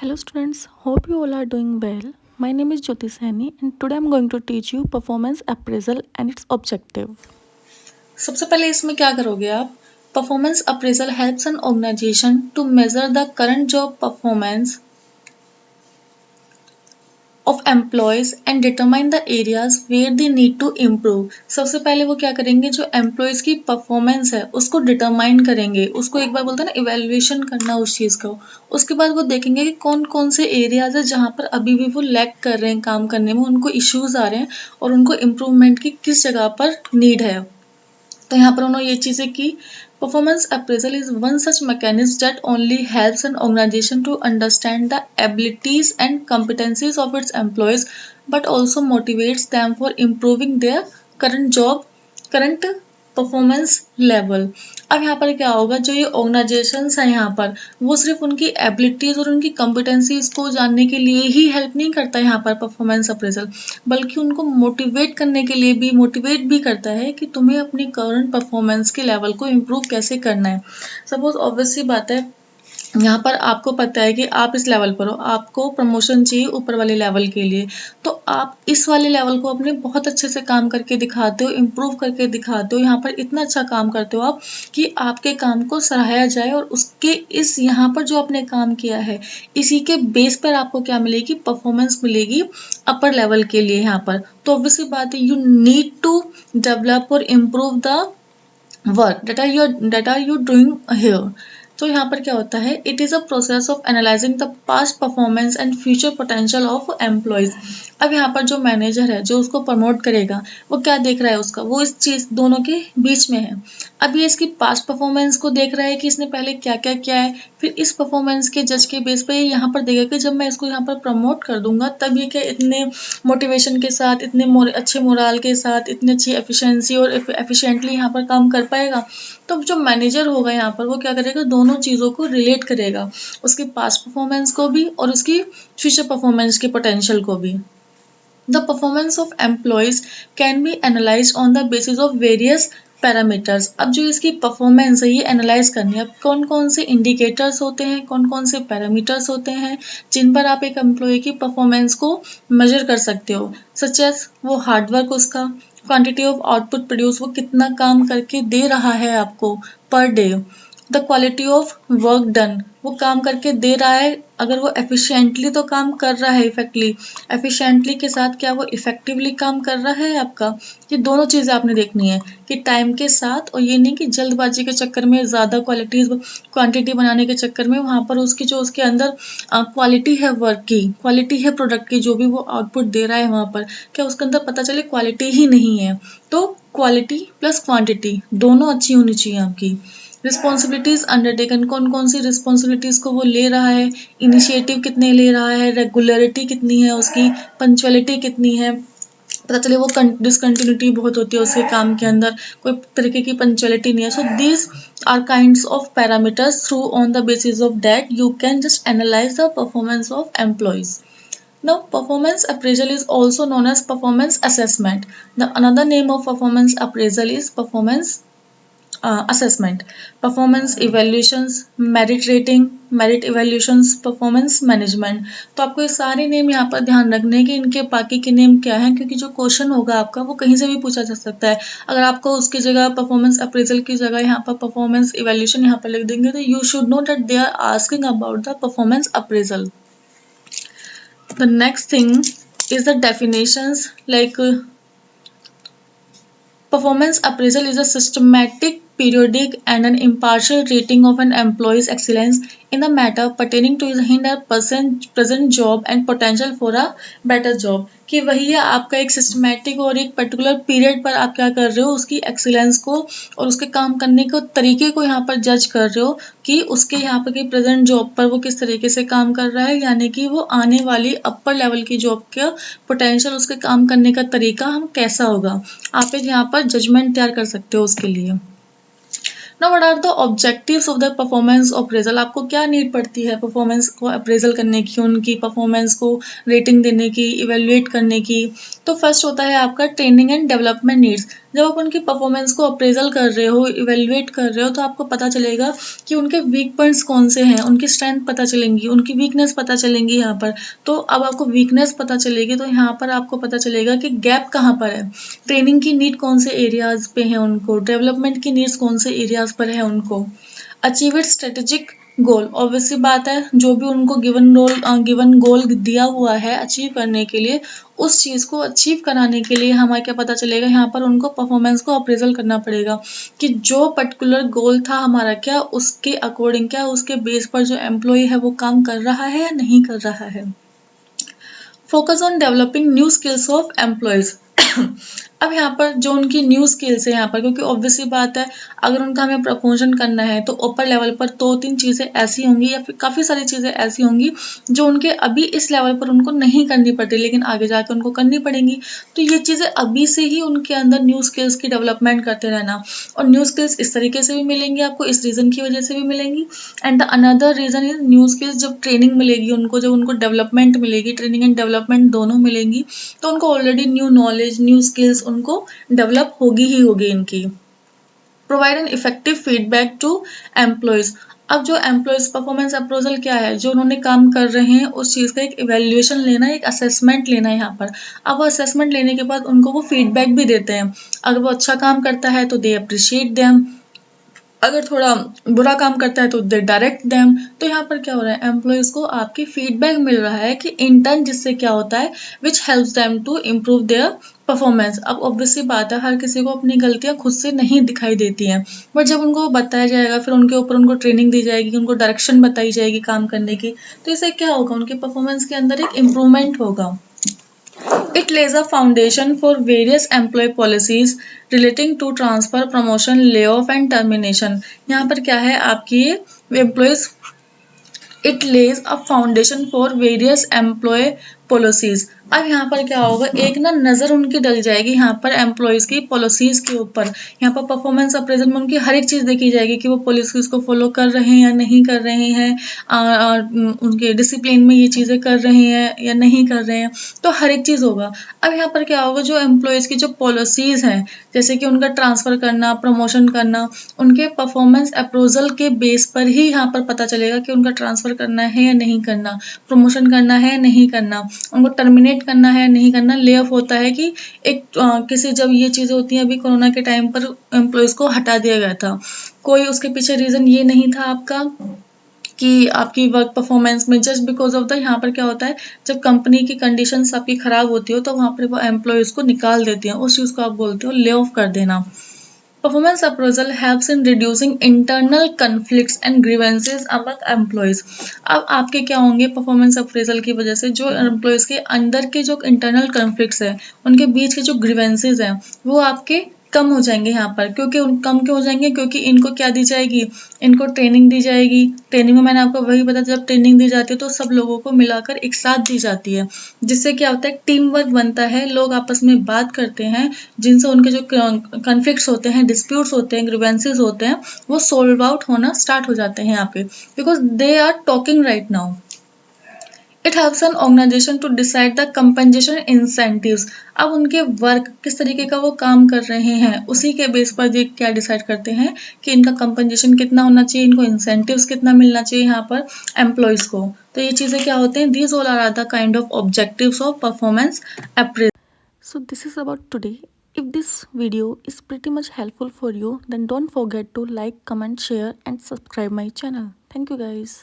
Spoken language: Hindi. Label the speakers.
Speaker 1: Hello students, hope you all are doing well. My name is Jyoti Saini and today I'm going to teach you performance appraisal and its objective.
Speaker 2: सबसे पहले इसमें क्या करोगे आप? Performance appraisal helps an organisation to measure the current job performance of employees and determine the areas where they need to improve. सबसे पहले वो क्या करेंगे, जो एम्प्लॉयज की परफॉर्मेंस है उसको डिटरमाइन करेंगे, उसको एक बार बोलते हैं ना इवेल्युएशन करना उस चीज़ का। उसके बाद वो देखेंगे कि कौन कौन से एरियाज है जहाँ पर अभी भी वो लैग कर रहे हैं काम करने में, उनको इश्यूज आ रहे हैं और उनको इम्प्रूवमेंट की किस जगह पर नीड है। तो यहाँ पर उन्होंने ये चीज़ें की। Performance appraisal is one such mechanism that only helps an organisation to understand the abilities and competencies of its employees, but also motivates them for improving their current performance level. अब यहाँ पर क्या होगा, जो ये ऑर्गेनाइजेशंस है यहाँ पर वो सिर्फ उनकी एबिलिटीज और उनकी कॉम्पिटेंसीज को जानने के लिए ही हेल्प नहीं करता यहाँ पर परफॉर्मेंस अप्रेजल, बल्कि उनको मोटिवेट करने के लिए भी मोटिवेट भी करता है कि तुम्हें अपनी करंट परफॉर्मेंस के लेवल को इम्प्रूव कैसे करना है। सपोज ऑब्वियस सी बात है, यहाँ पर आपको पता है कि आप इस लेवल पर हो, आपको प्रमोशन चाहिए ऊपर वाले लेवल के लिए, तो आप इस वाले लेवल को अपने बहुत अच्छे से काम करके दिखाते हो, इम्प्रूव करके दिखाते हो, यहाँ पर इतना अच्छा काम करते हो आप कि आपके काम को सराहाया जाए और उसके इस यहाँ पर जो आपने काम किया है इसी के बेस पर आपको क्या मिलेगी, परफॉर्मेंस मिलेगी अपर लेवल के लिए यहाँ पर। तो ऑब्वियसली बात है, यू नीड टू डेवलप और improve the work that are you doing here। तो यहाँ पर क्या होता है, it is a process of analysing the past performance and future potential of employees. अब यहाँ पर जो मैनेजर है जो उसको प्रमोट करेगा वो क्या देख रहा है, उसका वो इस चीज़ दोनों के बीच में है। अब ये इसकी पास्ट परफॉर्मेंस को देख रहा है कि इसने पहले क्या क्या किया है, फिर इस परफॉर्मेंस के जज के बेस पे यहाँ पर देखेगा कि जब मैं इसको यहाँ पर प्रमोट कर दूंगा तब ये क्या इतने मोटिवेशन के साथ, इतने अच्छे मोराल के साथ, इतनी अच्छी एफिशिएंसी और एफिशिएंटली यहाँ पर काम कर पाएगा। तो जो मैनेजर होगा यहाँ पर वो क्या करेगा, दोनों चीज़ों को रिलेट करेगा, उसकी पास्ट परफॉर्मेंस को भी और उसकी फ्यूचर परफॉर्मेंस के पोटेंशियल को भी। The performance of employees can be analyzed on the basis of various parameters. अब जो इसकी परफॉर्मेंस है ये एनालाइज करनी है, अब कौन कौन से इंडिकेटर्स होते हैं, कौन कौन से पैरामीटर्स होते हैं जिन पर आप एक एम्प्लॉय की परफॉर्मेंस को मेजर कर सकते हो। सच एज वो हार्डवर्क उसका, क्वांटिटी ऑफ आउटपुट प्रोड्यूस, वो कितना काम करके दे रहा है आपको per day, the quality of work done, वो काम करके दे रहा है, अगर वो एफिशिएंटली तो काम कर रहा है, एफिशिएंटली के साथ क्या वो इफेक्टिवली काम कर रहा है आपका। ये दोनों चीज़ें आपने देखनी है कि टाइम के साथ, और ये नहीं कि जल्दबाजी के चक्कर में ज़्यादा क्वांटिटी बनाने के चक्कर में वहाँ पर उसकी जो उसके अंदर क्वालिटी है वर्क की, क्वालिटी है प्रोडक्ट की, जो भी वो आउटपुट दे रहा है वहाँ पर क्या उसके अंदर पता चले क्वालिटी ही नहीं है। तो क्वालिटी प्लस क्वांटिटी दोनों अच्छी होनी चाहिए आपकी। रिस्पॉन्सिबिलिटीज अंडरटेकन, कौन कौन सी रिस्पॉन्सिबिलिटीज को वो ले रहा है, इनिशिएटिव कितने ले रहा है, रेगुलरिटी कितनी है उसकी, पंचुअलिटी कितनी है। पता चले वो डिसकंटिन्यूटी बहुत होती है उसके काम के अंदर, कोई तरीके की पंचुअलिटी नहीं है। So these are kinds of parameters through on the basis of that you can just analyse the performance of employees. Now, performance appraisal is also known as performance assessment. The another name of performance appraisal is performance assessment, performance evaluations, merit rating, merit evaluations, performance management। तो आपको ये सारे नेम यहाँ पर ध्यान रखने कि इनके बाकी के नेम क्या हैं, क्योंकि जो क्वेश्चन होगा आपका वो कहीं से भी पूछा जा सकता है। अगर आपको उसकी जगह परफॉर्मेंस अप्रेजल की जगह यहाँ पर परफॉर्मेंस इवेल्यूशन यहाँ पर लिख देंगे तो you should know that they are asking about the performance appraisal. The next thing is the definitions, like performance appraisal is a systematic, periodic, and an impartial rating of an employee's excellence in the matter pertaining to his present job and potential for a better job। कि वही है आपका एक सिस्टमैटिक और एक पर्टिकुलर पीरियड पर आप क्या कर रहे हो, उसकी एक्सीलेंस को और उसके काम करने के तरीके को यहाँ पर जज कर रहे हो कि उसके यहाँ पर की प्रेजेंट जॉब पर वो किस तरीके से काम कर रहा है, यानी कि वो आने वाली अपर लेवल की जॉब का पोटेंशियल, उसके काम करने का तरीका हम कैसा होगा। आप एक यहाँ पर जजमेंट तैयार कर सकते हो उसके लिए। ना what are the objectives of the performance appraisal, आपको क्या नीड पड़ती है परफॉर्मेंस को अप्रेजल करने की, उनकी परफॉर्मेंस को रेटिंग देने की, इवेल्युएट करने की। तो फर्स्ट होता है आपका ट्रेनिंग एंड डेवलपमेंट नीड्स। जब आप उनकी परफॉर्मेंस को अप्रेजल कर रहे हो, इवेल्युएट कर रहे हो, तो आपको पता चलेगा कि उनके वीक पॉइंट्स कौन से हैं, उनकी स्ट्रेंथ पता चलेंगी, उनकी वीकनेस पता चलेंगी यहाँ पर। तो अब आपको वीकनेस पता चलेगी तो यहाँ पर आपको पता चलेगा कि गैप कहाँ पर है, ट्रेनिंग की नीड कौन से एरियाज पे है उनको, डेवलपमेंट की नीड्स कौन से एरियाज पर है उनको। Achieve it strategic goal, obviously बात है जो भी उनको गिवन गोल दिया हुआ है अचीव करने के लिए, उस चीज़ को अचीव कराने के लिए हमें क्या पता चलेगा, यहाँ पर उनको परफॉर्मेंस को अप्रेजल करना पड़ेगा कि जो पर्टिकुलर गोल था हमारा, क्या उसके अकॉर्डिंग, क्या उसके बेस पर जो एम्प्लॉय है वो काम कर रहा है या नहीं कर रहा है। Focus on developing new skills of employees. अब यहाँ पर जो उनकी न्यू स्किल्स है यहाँ पर, क्योंकि ऑब्वियसली बात है अगर उनका हमें प्रमोशन करना है तो ऊपर लेवल पर दो तीन चीज़ें ऐसी होंगी या फिर काफ़ी सारी चीज़ें ऐसी होंगी जो उनके अभी इस लेवल पर उनको नहीं करनी पड़ती लेकिन आगे जाकर उनको करनी पड़ेंगी। तो ये चीज़ें अभी से ही उनके अंदर न्यू स्किल्स की डेवलपमेंट करते रहना, और न्यू स्किल्स इस तरीके से भी मिलेंगी आपको, इस रीज़न की वजह से भी मिलेंगी। And the another reason is new skills, जब ट्रेनिंग मिलेगी उनको, जब उनको डेवलपमेंट मिलेगी, ट्रेनिंग एंड डेवलपमेंट दोनों मिलेंगी, तो उनको already new knowledge, new skills उनको डेवलप होगी ही होगी इनकी। Provide an effective feedback to employees. अब जो एम्प्लॉयज परफॉर्मेंस अप्रोजल क्या है, जो उन्होंने काम कर रहे हैं उस चीज़ का एक इवेल्युएशन लेना, एक असेसमेंट लेना है यहाँ पर। अब वो असेसमेंट लेने के बाद उनको वो फीडबैक भी देते हैं। अगर वो अच्छा काम करता है तो दे अप्रिशिएट देम, अगर थोड़ा बुरा काम करता है तो दे डायरेक्ट देम। तो यहाँ पर क्या हो रहा है, एम्प्लॉयज को आपकी फीडबैक मिल रहा है कि इंटर्न, जिससे क्या होता है which helps them to improve their performance. अब ऑब्वियसली बात है हर किसी को अपनी गलतियां खुद से नहीं दिखाई देती हैं, बट जब उनको बताया जाएगा, फिर उनके ऊपर उनको ट्रेनिंग दी जाएगी, उनको डायरेक्शन बताई जाएगी काम करने की, तो इससे क्या होगा, उनके परफॉर्मेंस के अंदर एक इम्प्रूवमेंट होगा। It lays a foundation for various employee policies relating to transfer, promotion, layoff and termination। यहाँ पर क्या है आपकी employees, it lays a foundation for various employee policies. अब यहाँ पर क्या होगा, एक ना नज़र उनकी डल जाएगी यहाँ पर एम्प्लॉयज़ की पॉलिसीज के ऊपर। यहाँ पर परफॉर्मेंस अप्रेजल में उनकी हर एक चीज़ देखी जाएगी कि वो पॉलिसीज को फॉलो कर रहे हैं या नहीं कर रहे हैं, उनके डिसिप्लिन में ये चीज़ें कर रहे हैं या नहीं कर रहे हैं, तो हर एक चीज़ होगा। अब यहाँ पर क्या होगा, जो एम्प्लॉयज़ की जो पॉलिसीज़ हैं, जैसे कि उनका ट्रांसफ़र करना, प्रमोशन करना, उनके परफॉर्मेंस अप्रेजल के बेस पर ही यहाँ पर पता चलेगा कि उनका ट्रांसफ़र करना है या नहीं करना, प्रमोशन करना है या नहीं करना, उनको टर्मिनेट करना है या नहीं करना। ले ऑफ होता है कि एक किसी, जब ये चीज़ें होती हैं, अभी कोरोना के टाइम पर एम्प्लॉयज़ को हटा दिया गया था, कोई उसके पीछे रीज़न ये नहीं था आपका कि आपकी वर्क परफॉर्मेंस में, जस्ट बिकॉज ऑफ द, यहाँ पर क्या होता है जब कंपनी की कंडीशंस आपकी ख़राब होती हो तो वहाँ पर वो एम्प्लॉयज़ को निकाल देती हैं, उस चीज़ को आप बोलते हो ले ऑफ कर देना। Performance appraisal helps in reducing internal conflicts and grievances among employees। अब आपके क्या होंगे परफॉर्मेंस अप्रेजल की वजह से, जो एम्प्लॉयज़ के अंदर के जो इंटरनल कन्फ्लिक्ट्स हैं, उनके बीच के जो ग्रीवेंसेज हैं, वो आपके कम हो जाएंगे यहाँ पर। क्योंकि कम क्यों हो जाएंगे, क्योंकि इनको क्या दी जाएगी, इनको ट्रेनिंग दी जाएगी। ट्रेनिंग में मैंने आपको वही बताया, जब ट्रेनिंग दी जाती है तो सब लोगों को मिलाकर एक साथ दी जाती है, जिससे क्या होता है टीम वर्क बनता है, लोग आपस में बात करते हैं, जिनसे उनके जो कन्फ्लिक्ट्स होते हैं, डिस्प्यूट्स होते हैं, ग्रीवेंसेस होते हैं, वो सोल्व आउट होना स्टार्ट हो जाते हैं यहाँ पे, because they are talking right now. It helps an organisation to decide the compensation incentives. अब उनके वर्क किस तरीके का वो काम कर रहे हैं, उसी के बेस पर ये क्या डिसाइड करते हैं कि इनका कंपनसेशन कितना होना चाहिए, इनको इंसेंटिव्स कितना मिलना चाहिए यहाँ पर एम्प्लॉयज़ को। तो ये चीज़ें क्या होते हैं, these all are the kind of objectives of performance appraisal.
Speaker 1: So this is about today. If this video is pretty much helpful for you, then don't forget to like, comment, share and subscribe my channel. Thank you guys.